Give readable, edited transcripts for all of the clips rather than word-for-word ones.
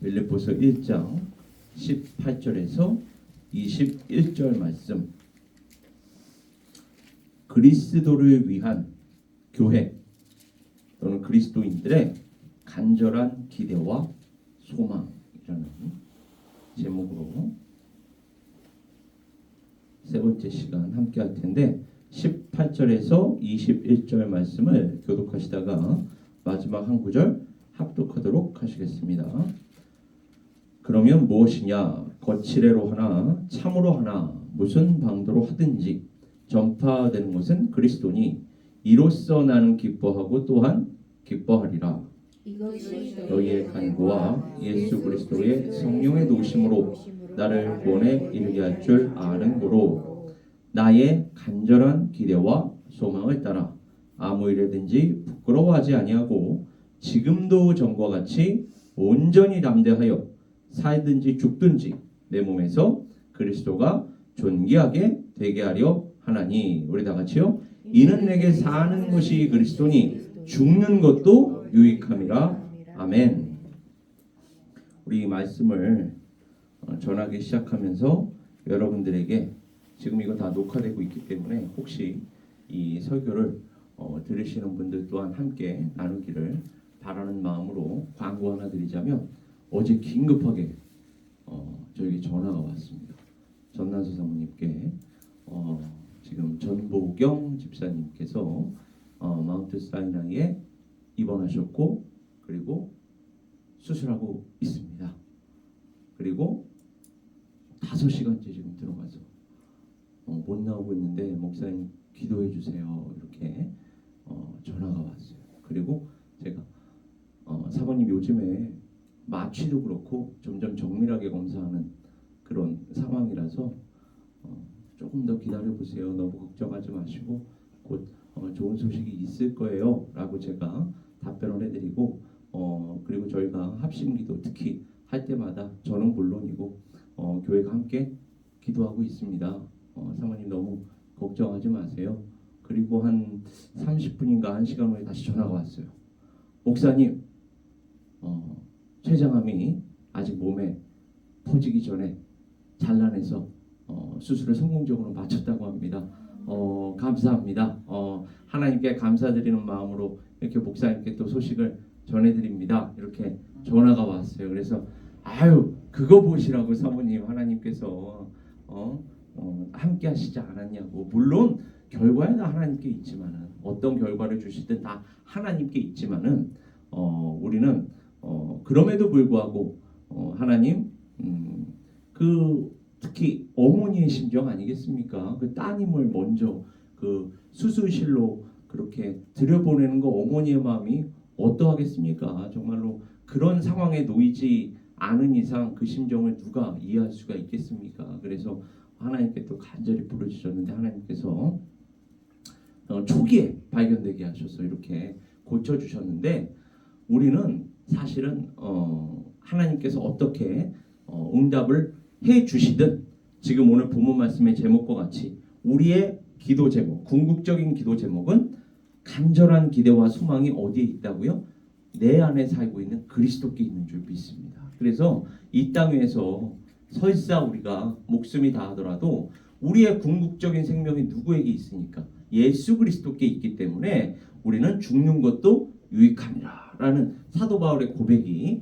빌립보서 1장 18절에서 21절 말씀. 그리스도를 위한 교회 또는 그리스도인들의 간절한 기대와 소망이라는 제목으로 세 번째 시간 함께 할 텐데 18절에서 21절 말씀을 교독하시다가 마지막 한 구절 합독하도록 하시겠습니다. 그러면 무엇이냐? 거칠애로 하나 참으로 하나 무슨 방도로 하든지 전파되는 것은 그리스도니 이로써 나는 기뻐하고 또한 기뻐하리라. 너희의 간구와 예수 그리스도의 성령의 도우심으로 나를 구원에 이르게 할 줄 아는 고로 나의 간절한 기대와 소망을 따라 아무 일에든지 부끄러워하지 아니하고 지금도 전과 같이 온전히 담대하여 살든지 죽든지 내 몸에서 그리스도가 존귀하게 되게 하려 하나니. 우리 다 같이요. 이는 내게 사는 것이 그리스도니 죽는 것도 유익함이라. 아멘. 우리 이 말씀을 전하기 시작하면서 여러분들에게 지금 이거 다 녹화되고 있기 때문에 혹시 이 설교를 들으시는 분들 또한 함께 나누기를 바라는 마음으로 광고 하나 드리자면, 어제 긴급하게 저에게 전화가 왔습니다. 전나수 사모님께 지금 전보경 집사님께서 마운트 사이나이에 입원하셨고 그리고 수술하고 있습니다. 그리고 5시간째 지금 들어가서 못 나오고 있는데 목사님 기도해 주세요 이렇게 전화가 왔어요. 그리고 제가 사모님 요즘에 마취도 그렇고 점점 정밀하게 검사하는 그런 상황이라서 조금 더 기다려보세요. 너무 걱정하지 마시고 곧 좋은 소식이 있을 거예요 라고 제가 답변을 해드리고 그리고 저희가 합심기도 특히 할 때마다 저는 물론이고 교회가 함께 기도하고 있습니다. 사모님 너무 걱정하지 마세요. 그리고 한 30분인가 1시간 후에 다시 전화가 왔어요. 목사님 췌장암이 아직 몸에 퍼지기 전에 잘라내서 수술을 성공적으로 마쳤다고 합니다. 감사합니다. 하나님께 감사드리는 마음으로 이렇게 목사님께 또 소식을 전해드립니다. 이렇게 전화가 왔어요. 그래서 그거 보시라고 사모님 하나님께서 함께 하시지 않았냐고. 물론 결과는 하나님께 있지만은 어떤 결과를 주시든 다 하나님께 있지만은 우리는 그럼에도 불구하고 하나님 특히 어머니의 심정 아니겠습니까? 그 따님을 먼저 그 수술실로 그렇게 들여보내는 거 어머니의 마음이 어떠하겠습니까? 정말로 그런 상황에 놓이지 않은 이상 그 심정을 누가 이해할 수가 있겠습니까? 그래서 하나님께 또 간절히 부르짖었는데 하나님께서 초기에 발견되게 하셔서 이렇게 고쳐주셨는데, 우리는 사실은 하나님께서 어떻게 응답을 해주시든 지금 오늘 본문 말씀의 제목과 같이 우리의 기도 제목, 궁극적인 기도 제목은 간절한 기대와 소망이 어디에 있다고요? 내 안에 살고 있는 그리스도께 있는 줄 믿습니다. 그래서 이 땅 위에서 설사 우리가 목숨이 다하더라도 우리의 궁극적인 생명이 누구에게 있으니까? 예수 그리스도께 있기 때문에 우리는 죽는 것도 유익함이라 라는 사도 바울의 고백이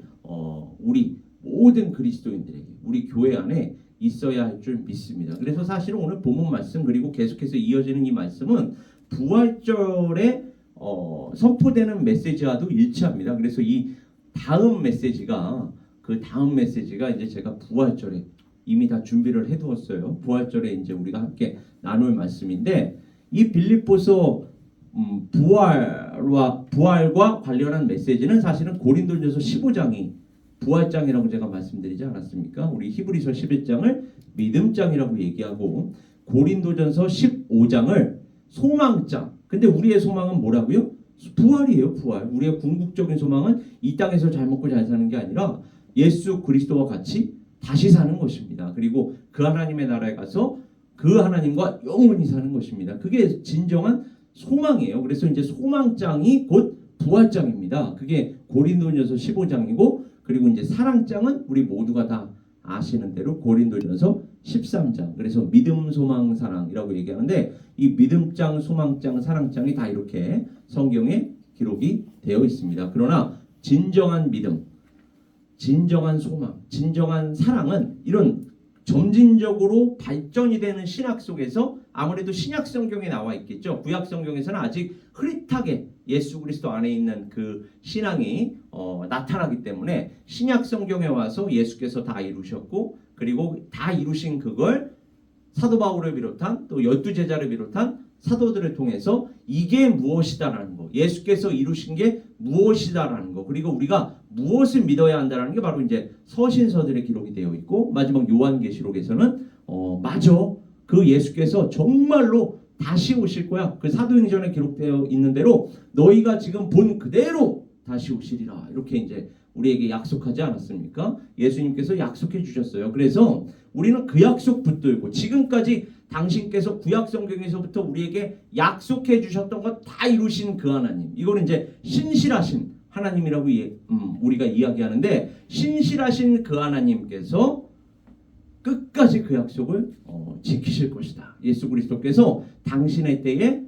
우리 모든 그리스도인들에게 우리 교회 안에 있어야 할 줄 믿습니다. 그래서 사실은 오늘 본문 말씀 그리고 계속해서 이어지는 이 말씀은 부활절에 선포되는 메시지와도 일치합니다. 그래서 이 다음 메시지가 이제 제가 부활절에 이미 다 준비를 해두었어요. 부활절에 이제 우리가 함께 나눌 말씀인데, 이 빌립보서 부활과 관련한 메시지는 사실은 고린도전서 15장이 부활장이라고 제가 말씀드리지 않았습니까? 우리 히브리서 11장을 믿음장이라고 얘기하고 고린도전서 15장을 소망장. 근데 우리의 소망은 뭐라고요? 부활이에요. 부활. 우리의 궁극적인 소망은 이 땅에서 잘 먹고 잘 사는 게 아니라 예수 그리스도와 같이 다시 사는 것입니다. 그리고 그 하나님의 나라에 가서 그 하나님과 영원히 사는 것입니다. 그게 진정한 소망이에요. 그래서 이제 소망장이 곧 부활장입니다. 그게 고린도전서 15장이고 그리고 이제 사랑장은 우리 모두가 다 아시는 대로 고린도전서 13장. 그래서 믿음, 소망, 사랑이라고 얘기하는데 이 믿음장, 소망장, 사랑장이 다 이렇게 성경에 기록이 되어 있습니다. 그러나 진정한 믿음, 진정한 소망, 진정한 사랑은 이런 점진적으로 발전이 되는 신학 속에서 아무래도 신약 성경에 나와 있겠죠. 구약 성경에서는 아직 흐릿하게 예수 그리스도 안에 있는 그 신앙이 나타나기 때문에 신약 성경에 와서 예수께서 다 이루셨고 그리고 다 이루신 그걸 사도 바울을 비롯한 또 12제자를 비롯한 사도들을 통해서 이게 무엇이다라는 거, 예수께서 이루신 게 무엇이다라는 거, 그리고 우리가 무엇을 믿어야 한다라는 게 바로 이제 서신서들의 기록이 되어 있고 마지막 요한계시록에서는 맞아, 그 예수께서 정말로 다시 오실 거야. 그 사도행전에 기록되어 있는 대로 너희가 지금 본 그대로 다시 오시리라. 이렇게 이제 우리에게 약속하지 않았습니까? 예수님께서 약속해 주셨어요. 그래서 우리는 그 약속 붙들고 지금까지 당신께서 구약 성경에서부터 우리에게 약속해 주셨던 것 다 이루신 그 하나님. 이거는 이제 신실하신 하나님이라고 우리가 이야기하는데 신실하신 그 하나님께서 끝까지 그 약속을 지키실 것이다. 예수 그리스도께서 당신의 때에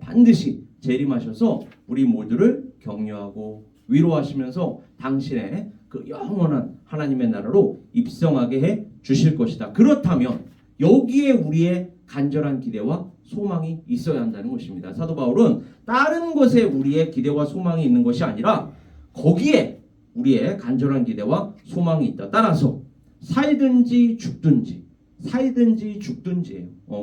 반드시 재림하셔서 우리 모두를 격려하고 위로하시면서 당신의 그 영원한 하나님의 나라로 입성하게 해 주실 것이다. 그렇다면 여기에 우리의 간절한 기대와 소망이 있어야 한다는 것입니다. 사도 바울은 다른 것에 우리의 기대와 소망이 있는 것이 아니라 거기에 우리의 간절한 기대와 소망이 있다. 따라서 살든지 죽든지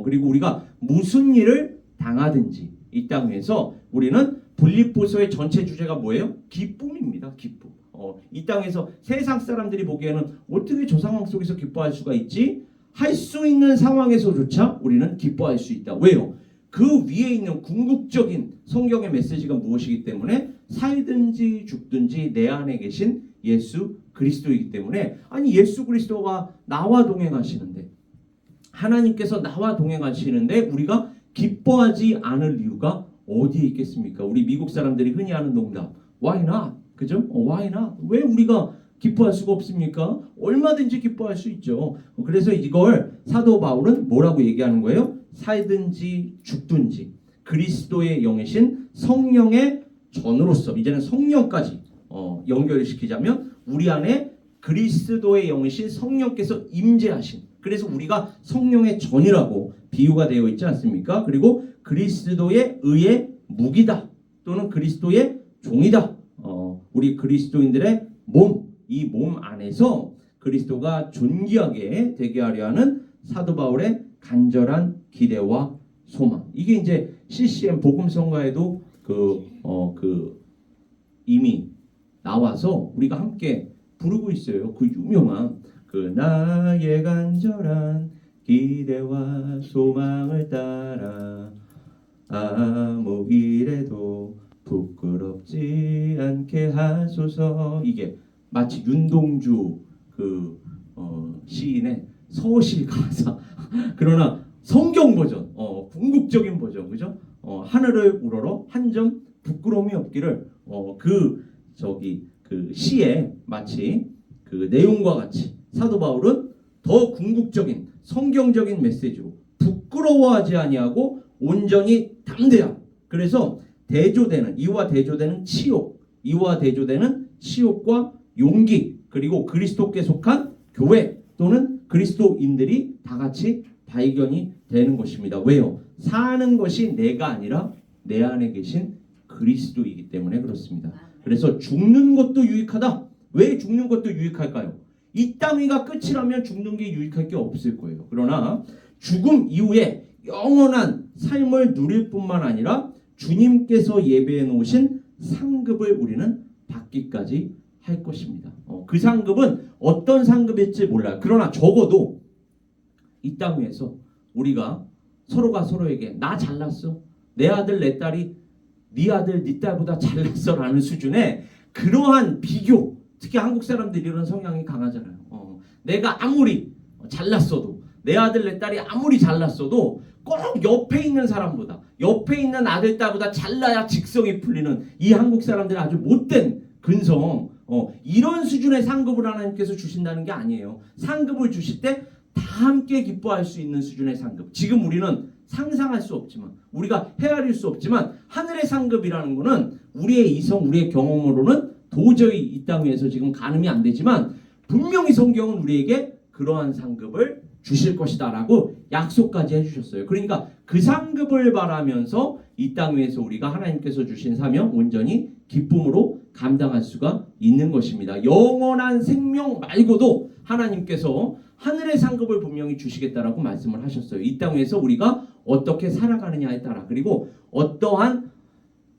그리고 우리가 무슨 일을 당하든지 이 땅에서 우리는 빌립보서의 전체 주제가 뭐예요? 기쁨입니다. 기쁨. 이 땅에서 세상 사람들이 보기에는 어떻게 저 상황 속에서 기뻐할 수가 있지? 할 수 있는 상황에서조차 우리는 기뻐할 수 있다. 왜요? 그 위에 있는 궁극적인 성경의 메시지가 무엇이기 때문에 살든지 죽든지 내 안에 계신 예수 그리스도이기 때문에 아니 예수 그리스도가 나와 동행하시는데 하나님께서 나와 동행하시는데 우리가 기뻐하지 않을 이유가 어디에 있겠습니까? 우리 미국 사람들이 흔히 하는 농담 Why not? 그죠? Why not? 왜 우리가 기뻐할 수가 없습니까? 얼마든지 기뻐할 수 있죠. 그래서 이걸 사도 바울은 뭐라고 얘기하는 거예요? 살든지 죽든지 그리스도의 영이신 성령의 전으로서 이제는 성령까지 연결시키자면 우리 안에 그리스도의 영이신 성령께서 임재하신 그래서 우리가 성령의 전이라고 비유가 되어 있지 않습니까? 그리고 그리스도의 의의 무기다 또는 그리스도의 종이다. 우리 그리스도인들의 몸, 이 몸 안에서 그리스도가 존귀하게 되게 하려 하는 사도 바울의 간절한 기대와 소망. 이게 이제 CCM 복음성가에도 이미 나와서 우리가 함께 부르고 있어요. 그 유명한 그 나의 간절한 기대와 소망을 따라 아무 일에도 부끄럽지 않게 하소서. 이게 마치 윤동주 시인의 서실 가사 그러나 성경 버전 궁극적인 버전 그죠? 하늘을 우러러 한 점 부끄러움이 없기를 그 시에 마치 그 내용과 같이 사도 바울은 더 궁극적인 성경적인 메시지로 부끄러워하지 아니하고 온전히 담대함. 그래서 대조되는 이와 대조되는 치욕, 이와 대조되는 치욕과 용기 그리고 그리스도께 속한 교회 또는 그리스도인들이 다 같이 발견이 되는 것입니다. 왜요? 사는 것이 내가 아니라 내 안에 계신 그리스도이기 때문에 그렇습니다. 그래서 죽는 것도 유익하다. 왜 죽는 것도 유익할까요? 이 땅 위가 끝이라면 죽는 게 유익할 게 없을 거예요. 그러나 죽음 이후에 영원한 삶을 누릴 뿐만 아니라 주님께서 예배해 놓으신 상급을 우리는 받기까지 할 것입니다. 그 상급은 어떤 상급일지 몰라요. 그러나 적어도 이 땅 위에서 우리가 서로가 서로에게 나 잘났어. 내 아들 내 딸이 네 아들 네 딸보다 잘났어 라는 수준의 그러한 비교. 특히 한국 사람들이 이런 성향이 강하잖아요. 내가 아무리 잘났어도 내 아들 내 딸이 아무리 잘났어도 꼭 옆에 있는 사람보다 옆에 있는 아들 딸보다 잘나야 직성이 풀리는 이 한국 사람들의 아주 못된 근성 이런 수준의 상급을 하나님께서 주신다는 게 아니에요. 상급을 주실 때 다 함께 기뻐할 수 있는 수준의 상급. 지금 우리는 상상할 수 없지만, 우리가 헤아릴 수 없지만, 하늘의 상급이라는 거는 우리의 이성, 우리의 경험으로는 도저히 이 땅 위에서 지금 가늠이 안 되지만, 분명히 성경은 우리에게 그러한 상급을 주실 것이다 라고 약속까지 해주셨어요. 그러니까 그 상급을 바라면서 이 땅 위에서 우리가 하나님께서 주신 사명 온전히 기쁨으로 감당할 수가 있는 것입니다. 영원한 생명 말고도 하나님께서 하늘의 상급을 분명히 주시겠다라고 말씀을 하셨어요. 이 땅 위에서 우리가 어떻게 살아가느냐에 따라, 그리고 어떠한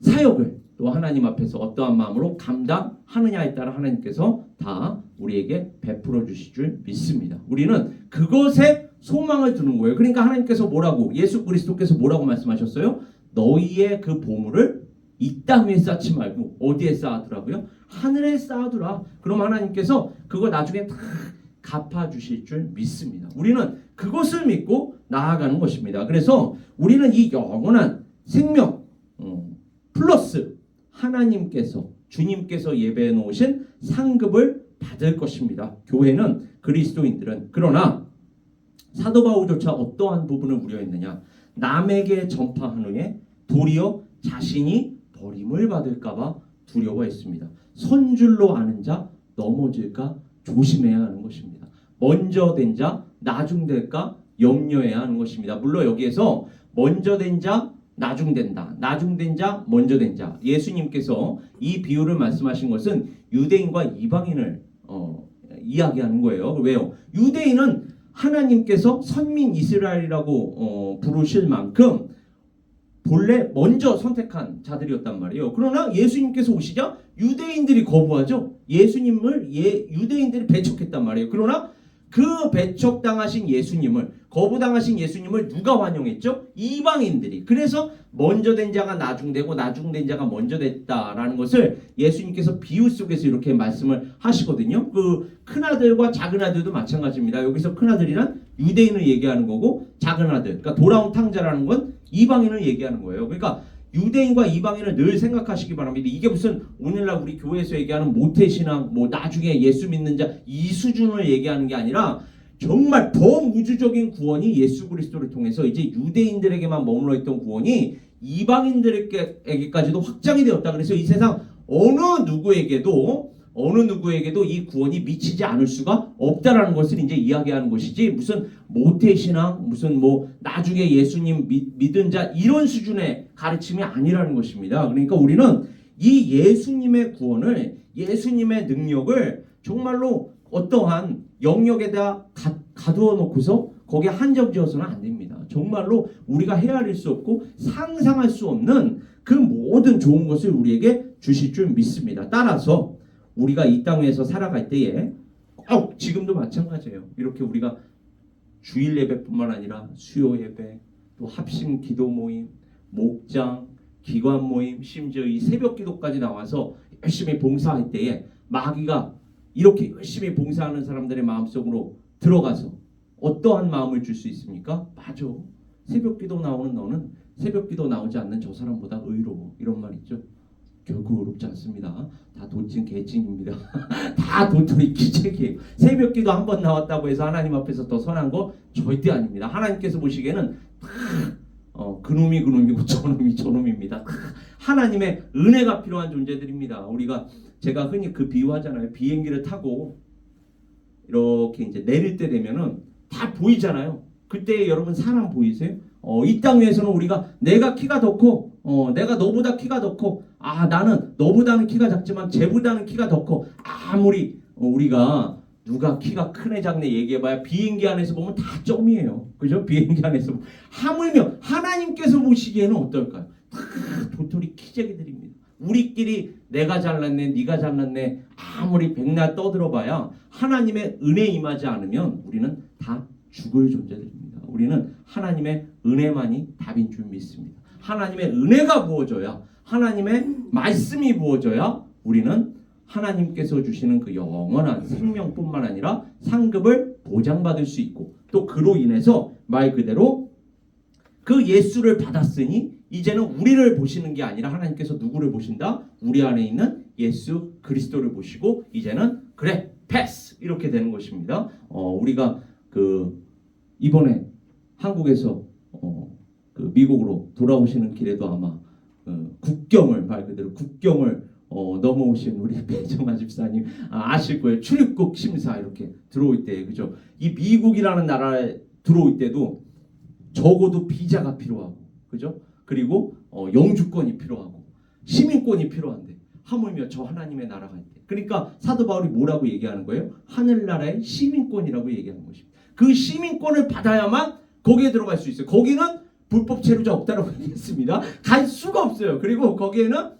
사역을 또 하나님 앞에서 어떠한 마음으로 감당하느냐에 따라 하나님께서 다 우리에게 베풀어 주실 줄 믿습니다. 우리는 그것에 소망을 두는 거예요. 그러니까 하나님께서 뭐라고, 예수 그리스도께서 뭐라고 말씀하셨어요? 너희의 그 보물을 이 땅 위에 쌓지 말고 어디에 쌓아두라고요? 하늘에 쌓아두라. 그럼 하나님께서 그거 나중에 다 갚아주실 줄 믿습니다. 우리는 그것을 믿고 나아가는 것입니다. 그래서 우리는 이 영원한 생명 플러스 하나님께서, 주님께서 예배해 놓으신 상급을 받을 것입니다. 교회는, 그리스도인들은. 그러나 사도 바울조차 어떠한 부분을 우려했느냐? 남에게 전파한 후에 도리어 자신이 버림을 받을까 봐 두려워했습니다. 선줄로 아는 자 넘어질까 조심해야 하는 것입니다. 먼저 된 자 나중될까 염려해야 하는 것입니다. 물론 여기에서 먼저 된 자 나중된다, 나중된 자 먼저 된 자, 예수님께서 이 비유를 말씀하신 것은 유대인과 이방인을 이야기하는 거예요. 왜요? 유대인은 하나님께서 선민 이스라엘이라고 부르실 만큼 본래 먼저 선택한 자들이었단 말이에요. 그러나 예수님께서 오시자 유대인들이 거부하죠. 예수님을 유대인들이 배척했단 말이에요. 그러나 그 배척당하신 예수님을, 거부당하신 예수님을 누가 환영했죠? 이방인들이. 그래서 먼저 된 자가 나중되고 나중된 자가 먼저 됐다라는 것을 예수님께서 비유 속에서 이렇게 말씀을 하시거든요. 그 큰아들과 작은아들도 마찬가지입니다. 여기서 큰아들이란 유대인을 얘기하는 거고, 작은아들, 그러니까 돌아온 탕자라는 건 이방인을 얘기하는 거예요. 그러니까 유대인과 이방인을 늘 생각하시기 바랍니다. 이게 무슨 오늘날 우리 교회에서 얘기하는 모태신앙, 뭐 나중에 예수 믿는 자 이 수준을 얘기하는 게 아니라 정말 더 우주적인 구원이 예수 그리스도를 통해서 이제 유대인들에게만 머물러 있던 구원이 이방인들에게까지도 확장이 되었다. 그래서 이 세상 어느 누구에게도 이 구원이 미치지 않을 수가 없다라는 것을 이제 이야기하는 것이지, 무슨 모태신앙, 무슨 뭐 나중에 예수님 믿은 자 이런 수준의 가르침이 아니라는 것입니다. 그러니까 우리는 이 예수님의 구원을, 예수님의 능력을 정말로 어떠한 영역에다 가두어 놓고서 거기에 한정지어서는 안 됩니다. 정말로 우리가 헤아릴 수 없고 상상할 수 없는 그 모든 좋은 것을 우리에게 주실 줄 믿습니다. 따라서 우리가 이 땅 위에서 살아갈 때에 꼭 지금도 마찬가지예요. 이렇게 우리가 주일 예배뿐만 아니라 수요 예배, 또 합심 기도 모임, 목장, 기관 모임, 심지어 이 새벽 기도까지 나와서 열심히 봉사할 때에 마귀가 이렇게 열심히 봉사하는 사람들의 마음속으로 들어가서 어떠한 마음을 줄 수 있습니까? 맞아. 새벽 기도 나오는 너는 새벽 기도 나오지 않는 저 사람보다 의로워. 이런 말 있죠. 결코 의롭지 않습니다. 다 도찐 개찐입니다. 다 도토리 기적이에요. 새벽 기도 한 번 나왔다고 해서 하나님 앞에서 더 선한 거 절대 아닙니다. 하나님께서 보시기에는 그놈이 그놈이고 저놈이 저놈입니다. 하나님의 은혜가 필요한 존재들입니다. 제가 흔히 그 비유하잖아요. 비행기를 타고 이렇게 이제 내릴 때 되면은 다 보이잖아요. 그때 여러분 사람 보이세요? 이 땅 위에서는 우리가 내가 키가 더 커, 내가 너보다 키가 더 커, 나는 너보다는 키가 작지만 쟤보다는 키가 더 커. 아무리 우리가 누가 키가 크네 작네 얘기해봐야 비행기 안에서 보면 다 점이에요. 그죠? 비행기 안에서 하물며 하나님께서 보시기에는 어떨까요? 다 도토리 키재기들입니다. 우리끼리 내가 잘났네, 네가 잘났네 아무리 백날 떠들어봐야 하나님의 은혜 임하지 않으면 우리는 다 죽을 존재들입니다. 우리는 하나님의 은혜만이 답인 줄 믿습니다. 하나님의 은혜가 부어져야, 하나님의 말씀이 부어져야 우리는 하나님께서 주시는 그 영원한 생명뿐만 아니라 상급을 보장받을 수 있고, 또 그로 인해서 말 그대로 그 예수를 받았으니 이제는 우리를 보시는 게 아니라 하나님께서 누구를 보신다? 우리 안에 있는 예수 그리스도를 보시고 이제는 그래 패스 이렇게 되는 것입니다. 우리가 이번에 한국에서 그 미국으로 돌아오시는 길에도 아마 국경을 말 그대로 국경을 넘어오신 우리 배정아 집사님 아실 거예요. 출입국 심사 이렇게 들어올 때 그죠? 이 미국이라는 나라에 들어올 때도 적어도 비자가 필요하고 그죠? 그리고 영주권이 필요하고 시민권이 필요한데 하물며 저 하나님의 나라가 있대. 그러니까 사도 바울이 뭐라고 얘기하는 거예요? 하늘나라의 시민권이라고 얘기하는 것입니다. 그 시민권을 받아야만 거기에 들어갈 수 있어요. 거기는 불법 체류자 없다라고 얘기했습니다. 갈 수가 없어요. 그리고 거기에는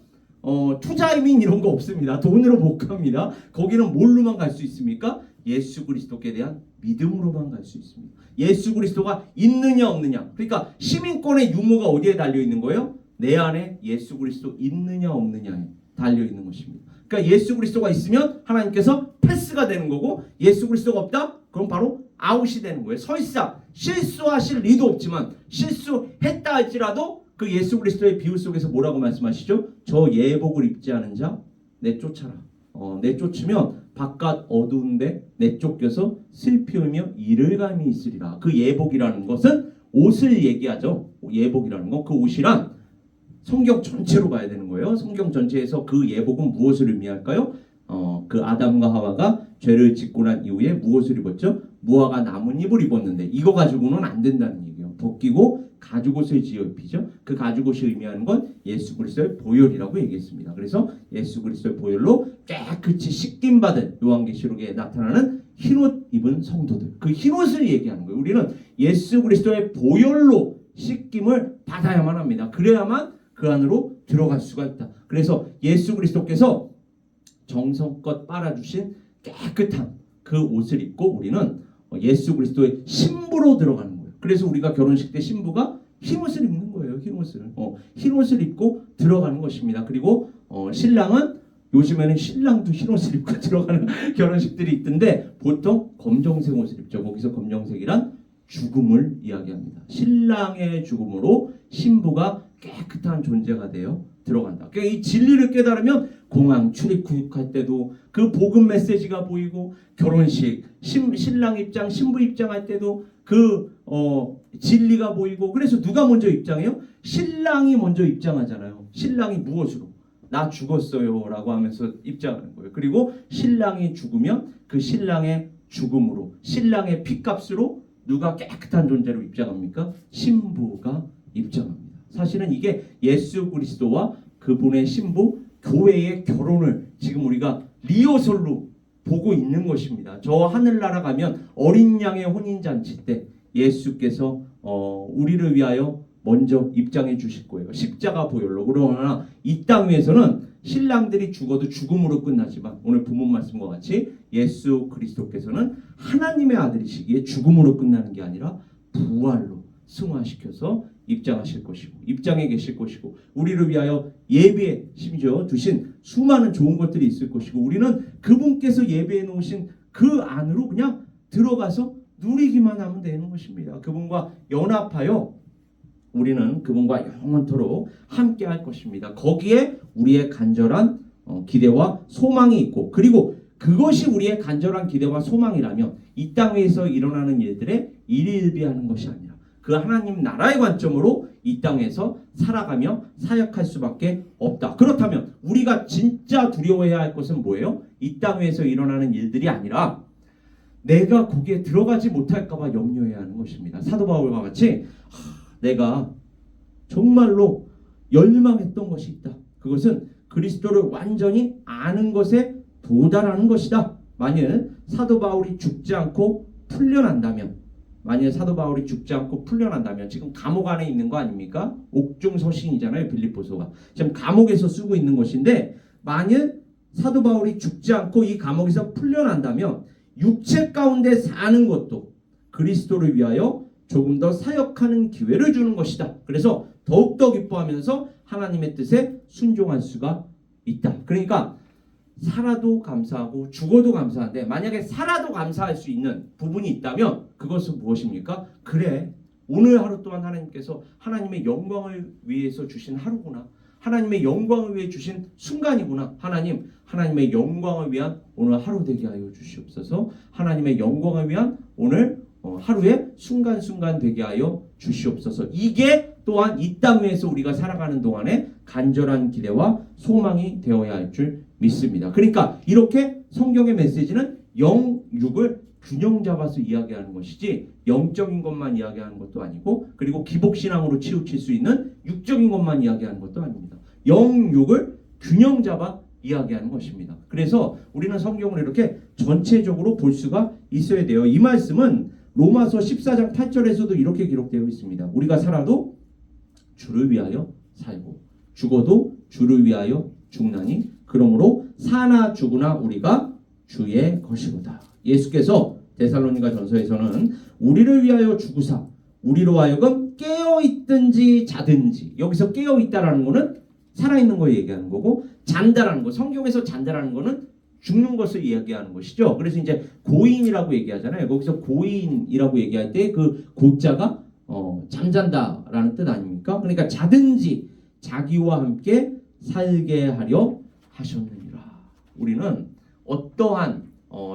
투자이민 이런 거 없습니다. 돈으로 못 갑니다. 거기는 뭘로만 갈 수 있습니까? 예수 그리스도께 대한 믿음으로만 갈 수 있습니다. 예수 그리스도가 있느냐 없느냐. 그러니까 시민권의 유무가 어디에 달려 있는 거예요? 내 안에 예수 그리스도 있느냐 없느냐에 달려 있는 것입니다. 그러니까 예수 그리스도가 있으면 하나님께서 패스가 되는 거고 예수 그리스도가 없다? 그럼 바로 아웃이 되는 거예요. 설사 실수하실 리도 없지만 실수했다 할지라도 그 예수 그리스도의 비유 속에서 뭐라고 말씀하시죠? 저 예복을 입지 않은 자 내쫓아라. 내쫓으면 바깥 어두운데 내쫓겨서 슬피 울며 이를 감이 있으리라. 그 예복이라는 것은 옷을 얘기하죠. 예복이라는 거. 그 옷이란 성경 전체로 봐야 되는 거예요. 성경 전체에서 그 예복은 무엇을 의미할까요? 그 아담과 하와가 죄를 짓고 난 이후에 무엇을 입었죠? 무화과 나뭇잎을 입었는데 이거 가지고는 안 된다는 얘기예요. 벗기고 가죽옷을 지어 입히죠. 그 가죽옷이 의미하는 건 예수 그리스도의 보혈이라고 얘기했습니다. 그래서 예수 그리스도의 보혈로 깨끗이 씻김 받은 요한계시록에 나타나는 흰옷 입은 성도들. 그 흰옷을 얘기하는 거예요. 우리는 예수 그리스도의 보혈로 씻김을 받아야만 합니다. 그래야만 그 안으로 들어갈 수가 있다. 그래서 예수 그리스도께서 정성껏 빨아주신 깨끗한 그 옷을 입고 우리는 예수 그리스도의 신부로 들어가는 거예요. 그래서 우리가 결혼식 때 신부가 흰옷을 입는 거예요. 흰옷을 입고 들어가는 것입니다. 그리고 신랑은 요즘에는 신랑도 흰옷을 입고 들어가는 결혼식들이 있던데 보통 검정색 옷을 입죠. 거기서 검정색이란 죽음을 이야기합니다. 신랑의 죽음으로 신부가 깨끗한 존재가 되어 들어간다. 그러니까 이 진리를 깨달으면 공항 출입국할 때도 그 복음 메시지가 보이고 결혼식 신랑 입장 신부 입장할 때도 그 진리가 보이고 그래서 누가 먼저 입장해요? 신랑이 먼저 입장하잖아요. 신랑이 무엇으로? 나 죽었어요 라고 하면서 입장하는 거예요. 그리고 신랑이 죽으면 그 신랑의 죽음으로 신랑의 피값으로 누가 깨끗한 존재로 입장합니까? 신부가 입장합니다. 사실은 이게 예수 그리스도와 그분의 신부 교회의 결혼을 지금 우리가 리허설로 보고 있는 것입니다. 저 하늘나라 가면 어린 양의 혼인잔치 때 예수께서 우리를 위하여 먼저 입장해 주실 거예요. 십자가 보혈로. 그러나 이 땅 위에서는 신랑들이 죽어도 죽음으로 끝나지만 오늘 본문 말씀과 같이 예수 그리스도께서는 하나님의 아들이시기에 죽음으로 끝나는 게 아니라 부활로 승화시켜서 입장하실 것이고 입장해 계실 것이고 우리를 위하여 예배에 심지어 두신 수많은 좋은 것들이 있을 것이고 우리는 그분께서 예배해 놓으신 그 안으로 그냥 들어가서 누리기만 하면 되는 것입니다. 그분과 연합하여 우리는 그분과 영원토록 함께 할 것입니다. 거기에 우리의 간절한 기대와 소망이 있고 그리고 그것이 우리의 간절한 기대와 소망이라면 이 땅에서 일어나는 일들에 일일비하는 것이 아니라 그 하나님 나라의 관점으로 이 땅에서 살아가며 사역할 수밖에 없다. 그렇다면 우리가 진짜 두려워해야 할 것은 뭐예요? 이 땅에서 일어나는 일들이 아니라 내가 거기에 들어가지 못할까 봐 염려해야 하는 것입니다. 사도 바울과 같이 내가 정말로 열망했던 것이 있다. 그것은 그리스도를 완전히 아는 것에 도달하는 것이다. 만일 사도 바울이 죽지 않고 풀려난다면 지금 감옥 안에 있는 거 아닙니까? 옥중서신이잖아요. 빌립보서가. 지금 감옥에서 쓰고 있는 것인데 만일 사도 바울이 죽지 않고 이 감옥에서 풀려난다면 육체 가운데 사는 것도 그리스도를 위하여 조금 더 사역하는 기회를 주는 것이다. 그래서 더욱더 기뻐하면서 하나님의 뜻에 순종할 수가 있다. 그러니까 살아도 감사하고 죽어도 감사한데 만약에 살아도 감사할 수 있는 부분이 있다면 그것은 무엇입니까? 그래 오늘 하루 또한 하나님께서 하나님의 영광을 위해서 주신 하루구나. 하나님의 영광을 위해 주신 순간이구나. 하나님의 영광을 위한 오늘 하루 되게 하여 주시옵소서. 하나님의 영광을 위한 오늘 하루의 순간순간 되게 하여 주시옵소서. 이게 또한 이 땅 위에서 우리가 살아가는 동안에 간절한 기대와 소망이 되어야 할 줄 믿습니다. 그러니까 이렇게 성경의 메시지는 영육을 균형 잡아서 이야기하는 것이지 영적인 것만 이야기하는 것도 아니고, 그리고 기복신앙으로 치우칠 수 있는 육적인 것만 이야기하는 것도 아닙니다. 영육을 균형 잡아 이야기하는 것입니다. 그래서 우리는 성경을 이렇게 전체적으로 볼 수가 있어야 돼요. 이 말씀은 로마서 14장 8절에서도 이렇게 기록되어 있습니다. 우리가 살아도 주를 위하여 살고 죽어도 주를 위하여 죽나니 그러므로 사나 죽으나 우리가 주의 것이로다. 예수께서 데살로니가 전서에서는 우리를 위하여 죽으사 우리로 하여금 깨어있든지 자든지, 여기서 깨어있다라는 거는 살아있는 거 얘기하는 거고, 잔다라는 거, 성경에서 잔다라는 거는 죽는 것을 이야기하는 것이죠. 그래서 이제 고인이라고 얘기하잖아요. 거기서 고인이라고 얘기할 때 그 고자가 잠잔다라는 뜻 아닙니까? 그러니까 자든지 자기와 함께 살게 하려 하셨느니라. 우리는 어떠한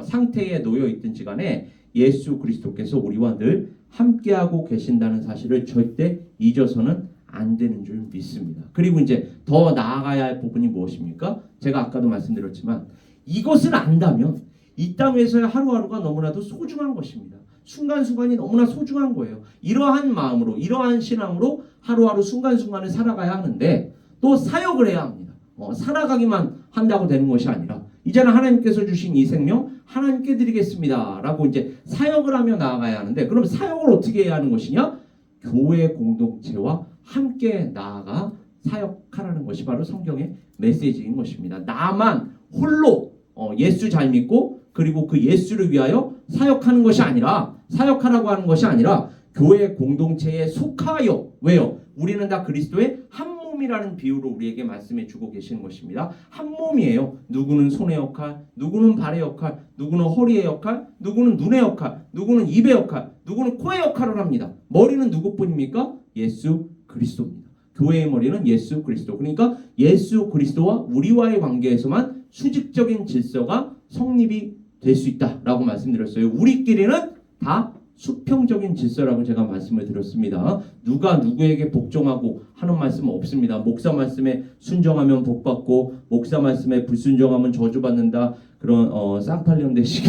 상태에 놓여 있든지 간에 예수 그리스도께서 우리와 늘 함께하고 계신다는 사실을 절대 잊어서는 안 되는 줄 믿습니다. 그리고 이제 더 나아가야 할 부분이 무엇입니까? 제가 아까도 말씀드렸지만 이것을 안다면 이 땅에서의 하루하루가 너무나도 소중한 것입니다. 순간순간이 너무나 소중한 거예요. 이러한 마음으로, 이러한 신앙으로 하루하루 순간순간을 살아가야 하는데, 또 사역을 해야 합니다. 살아가기만 한다고 되는 것이 아니라 이제는 하나님께서 주신 이 생명 하나님께 드리겠습니다 라고 이제 사역을 하며 나아가야 하는데, 그럼 사역을 어떻게 해야 하는 것이냐? 교회 공동체와 함께 나아가 사역하라는 것이 바로 성경의 메시지인 것입니다. 나만 홀로 예수 잘 믿고 그리고 그 예수를 위하여 사역하는 것이 아니라, 사역하라고 하는 것이 아니라 교회 공동체에 속하여, 왜요? 우리는 다 그리스도의 한 몸이라는 비유로 우리에게 말씀해 주고 계시는 것입니다. 한 몸이에요. 누구는 손의 역할, 누구는 발의 역할, 누구는 허리의 역할, 누구는 눈의 역할, 누구는 입의 역할, 누구는 코의 역할을 합니다. 머리는 누구뿐입니까? 예수 그리스도입니다. 교회의 머리는 예수 그리스도. 그러니까 예수 그리스도와 우리와의 관계에서만 수직적인 질서가 성립이 될 수 있다라고 말씀드렸어요. 우리끼리는 다 수평적인 질서라고 제가 말씀을 드렸습니다. 누가 누구에게 복종하고 하는 말씀은 없습니다. 목사 말씀에 순종하면 복받고 목사 말씀에 불순종하면 저주받는다, 그런 쌍팔년대식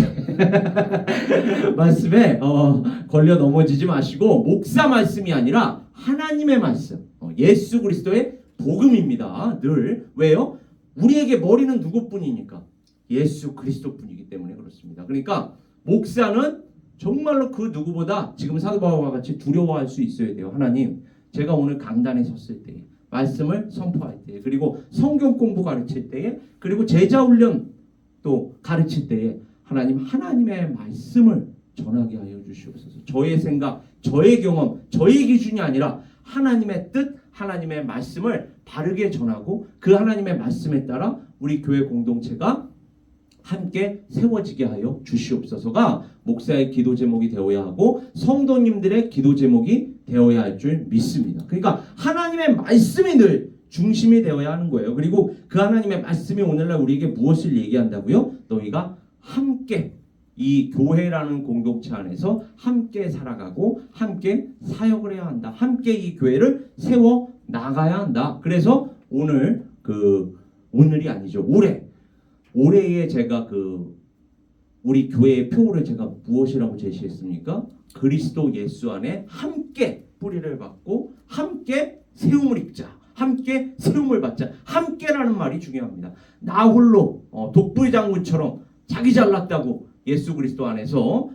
말씀에 걸려 넘어지지 마시고, 목사 말씀이 아니라 하나님의 말씀, 예수 그리스도의 복음입니다. 늘. 왜요? 우리에게 머리는 누구뿐이니까? 예수 그리스도뿐이기 때문에 그렇습니다. 그러니까 목사는 정말로 그 누구보다 지금 사도 바울과 같이 두려워할 수 있어야 돼요. 하나님, 제가 오늘 강단에 섰을 때, 말씀을 선포할 때, 그리고 성경 공부 가르칠 때에, 그리고 제자 훈련 또 가르칠 때에 하나님, 하나님의 말씀을 전하게 하여 주시옵소서. 저의 생각, 저의 경험, 저의 기준이 아니라 하나님의 뜻, 하나님의 말씀을 바르게 전하고 그 하나님의 말씀에 따라 우리 교회 공동체가 함께 세워지게 하여 주시옵소서가 목사의 기도 제목이 되어야 하고 성도님들의 기도 제목이 되어야 할 줄 믿습니다. 그러니까 하나님의 말씀이 늘 중심이 되어야 하는 거예요. 그리고 그 하나님의 말씀이 오늘날 우리에게 무엇을 얘기한다고요? 너희가 함께 이 교회라는 공동체 안에서 함께 살아가고 함께 사역을 해야 한다. 함께 이 교회를 세워 나가야 한다. 그래서 오늘이 아니죠. 올해에 제가 우리 교회의 표어를 제가 무엇이라고 제시했습니까? 그리스도 예수 안에 함께 뿌리를 받고 함께 세움을 입자. 함께 세움을 받자. 함께라는 말이 중요합니다. 나 홀로 독불 장군처럼 자기 잘났다고 예수 그리스도 안에서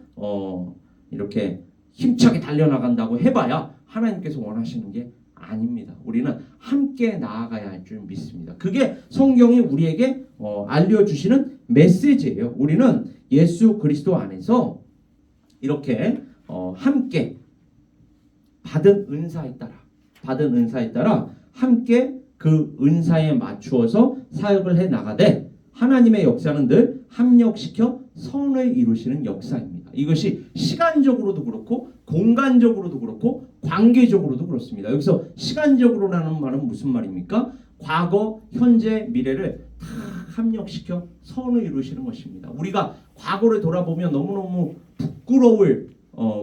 이렇게 힘차게 달려나간다고 해봐야 하나님께서 원하시는 게 아닙니다. 우리는 함께 나아가야 할 줄 믿습니다. 그게 성경이 우리에게 알려주시는 메시지예요. 우리는 예수 그리스도 안에서 이렇게 함께 받은 은사에 따라 함께 그 은사에 맞추어서 사역을 해 나가되, 하나님의 역사는 늘 합력시켜 선을 이루시는 역사입니다. 이것이 시간적으로도 그렇고 공간적으로도 그렇고 관계적으로도 그렇습니다. 여기서 시간적으로라는 말은 무슨 말입니까? 과거, 현재, 미래를 다 합력시켜 선을 이루시는 것입니다. 우리가 과거를 돌아보면 너무너무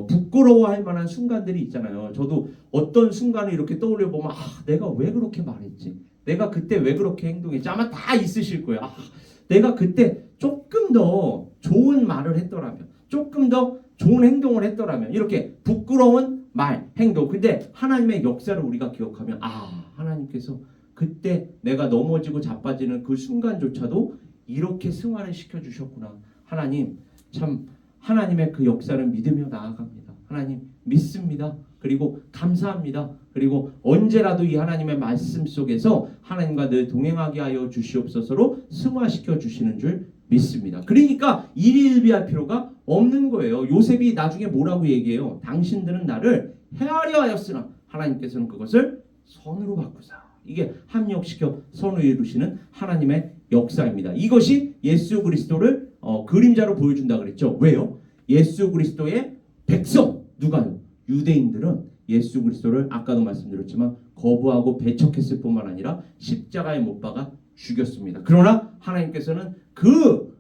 부끄러워할 만한 순간들이 있잖아요. 저도 어떤 순간을 이렇게 떠올려 보면 내가 왜 그렇게 말했지? 내가 그때 왜 그렇게 행동했지? 아마 다 있으실 거예요. 내가 그때 조금 더 좋은 말을 했더라면, 조금 더 좋은 행동을 했더라면, 이렇게 부끄러운 말, 행동. 근데 하나님의 역사를 우리가 기억하면 하나님께서 그때 내가 넘어지고 자빠지는 그 순간조차도 이렇게 승화를 시켜주셨구나. 하나님, 참 하나님의 그 역사를 믿으며 나아갑니다. 하나님 믿습니다. 그리고 감사합니다. 그리고 언제라도 이 하나님의 말씀 속에서 하나님과 늘 동행하게 하여 주시옵소서로 승화시켜 주시는 줄 믿습니다. 그러니까 일희일비할 필요가 없는 거예요. 요셉이 나중에 뭐라고 얘기해요? 당신들은 나를 해하려 하였으나 하나님께서는 그것을 선으로 바꾸사. 이게 합력시켜 선을 이루시는 하나님의 역사입니다. 이것이 예수 그리스도를 그림자로 보여준다 그랬죠. 왜요? 예수 그리스도의 백성, 누가요? 유대인들은 예수 그리스도를 아까도 말씀드렸지만 거부하고 배척했을 뿐만 아니라 십자가에 못 박아 죽였습니다. 그러나 하나님께서는 그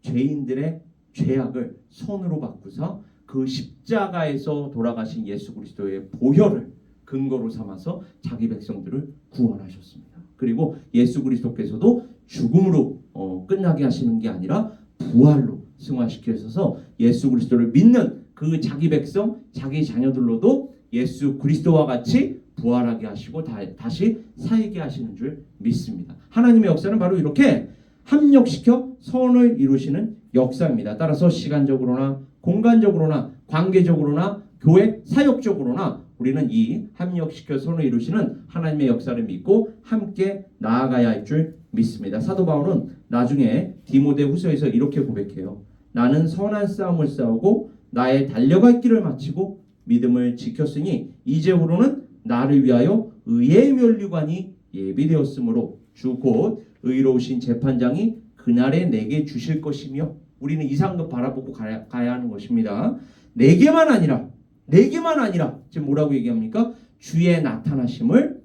죄인들의 죄악을 선으로 바꾸사 그 십자가에서 돌아가신 예수 그리스도의 보혈을 근거로 삼아서 자기 백성들을 구원하셨습니다. 그리고 예수 그리스도께서도 죽음으로 끝나게 하시는 게 아니라 부활로 승화시키셔서 예수 그리스도를 믿는 그 자기 백성, 자기 자녀들로도 예수 그리스도와 같이 부활하게 하시고 다시 살게 하시는 줄 믿습니다. 하나님의 역사는 바로 이렇게 합력시켜 선을 이루시는 역사입니다. 따라서 시간적으로나 공간적으로나 관계적으로나 교회 사역적으로나 우리는 이 합력시켜 선을 이루시는 하나님의 역사를 믿고 함께 나아가야 할 줄 믿습니다. 사도 바울은 나중에 디모데후서에서 이렇게 고백해요. 나는 선한 싸움을 싸우고 나의 달려갈 길을 마치고 믿음을 지켰으니 이제후로는 나를 위하여 의의 면류관이 예비되었으므로 주 곧 의로우신 재판장이 그날에 내게 주실 것이며 우리는 이 상급 바라보고 가야 하는 것입니다. 내게만 아니라 지금 뭐라고 얘기합니까? 주의 나타나심을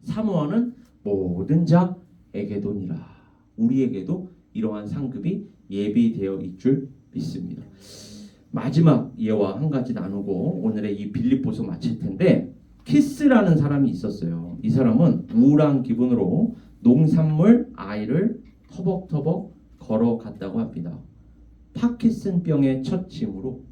사모하는 모든 자에게도니라. 우리에게도 이러한 상급이 예비되어 있을 줄 믿습니다. 마지막 예와 한 가지 나누고 오늘의 이 빌립보서 마칠 텐데, 키스라는 사람이 있었어요. 이 사람은 우울한 기분으로 농산물 아이를 터벅터벅 걸어갔다고 합니다. 파킨슨병의 첫 징후로,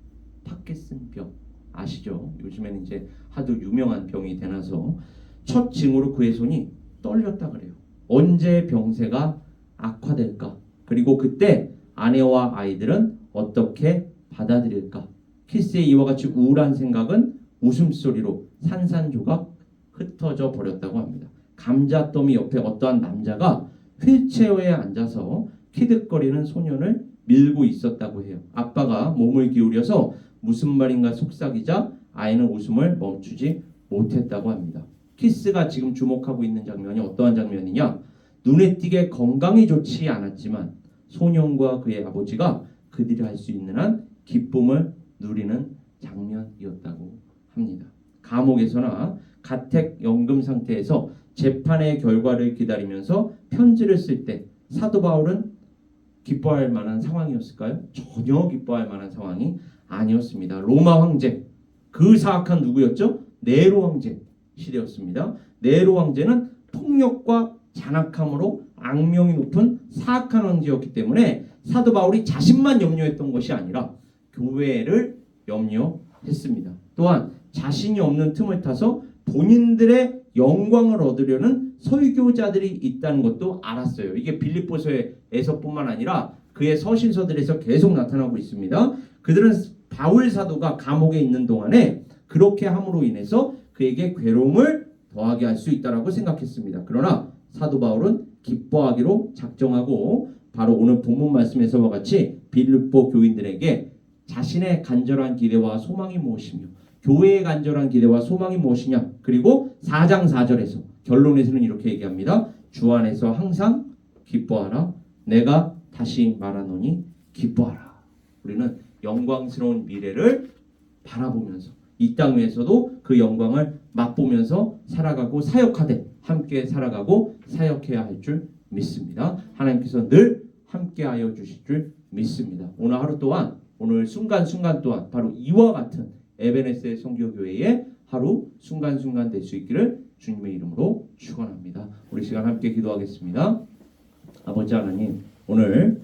파킨슨병 아시죠? 요즘에는 이제 하도 유명한 병이 되나서 첫 징후로 그의 손이 떨렸다 그래요. 언제 병세가 악화될까? 그리고 그때 아내와 아이들은 어떻게 받아들일까? 키스의 이와 같이 우울한 생각은 웃음소리로 산산조각 흩어져 버렸다고 합니다. 감자더미 옆에 어떠한 남자가 휠체어에 앉아서 키득거리는 소년을 밀고 있었다고 해요. 아빠가 몸을 기울여서 무슨 말인가 속삭이자 아이는 웃음을 멈추지 못했다고 합니다. 키스가 지금 주목하고 있는 장면이 어떠한 장면이냐? 눈에 띄게 건강이 좋지 않았지만 소년과 그의 아버지가 그들이 할 수 있는 한 기쁨을 누리는 장면이었다고 합니다. 감옥에서나 가택연금 상태에서 재판의 결과를 기다리면서 편지를 쓸 때 사도 바울은 기뻐할 만한 상황이었을까요? 전혀 기뻐할 만한 상황이 아니었습니다. 로마 황제, 그 사악한 누구였죠? 네로 황제 시대였습니다. 네로 황제는 폭력과 잔악함으로 악명이 높은 사악한 황제였기 때문에 사도 바울이 자신만 염려했던 것이 아니라 교회를 염려했습니다. 또한 자신이 없는 틈을 타서 본인들의 영광을 얻으려는 설교자들이 있다는 것도 알았어요. 이게 빌립보서에서뿐만 아니라 그의 서신서들에서 계속 나타나고 있습니다. 그들은 바울 사도가 감옥에 있는 동안에 그렇게 함으로 인해서 그에게 괴로움을 더하게 할 수 있다라고 생각했습니다. 그러나 사도 바울은 기뻐하기로 작정하고 바로 오늘 본문 말씀에서와 같이 빌립보 교인들에게 자신의 간절한 기대와 소망이 무엇이며 교회의 간절한 기대와 소망이 무엇이냐, 그리고 4장 4절에서 결론에서는 이렇게 얘기합니다. 주 안에서 항상 기뻐하라. 내가 다시 말하노니 기뻐하라. 우리는 영광스러운 미래를 바라보면서 이 땅 위에서도 그 영광을 맛보면서 살아가고 사역하되 함께 살아가고 사역해야 할 줄 믿습니다. 하나님께서 늘 함께하여 주실 줄 믿습니다. 오늘 하루 또한 오늘 순간순간 또한 바로 이와 같은 에베네스의 선교교회의 하루 순간순간 될 수 있기를 주님의 이름으로 축원합니다. 우리 시간 함께 기도하겠습니다. 아버지 하나님, 오늘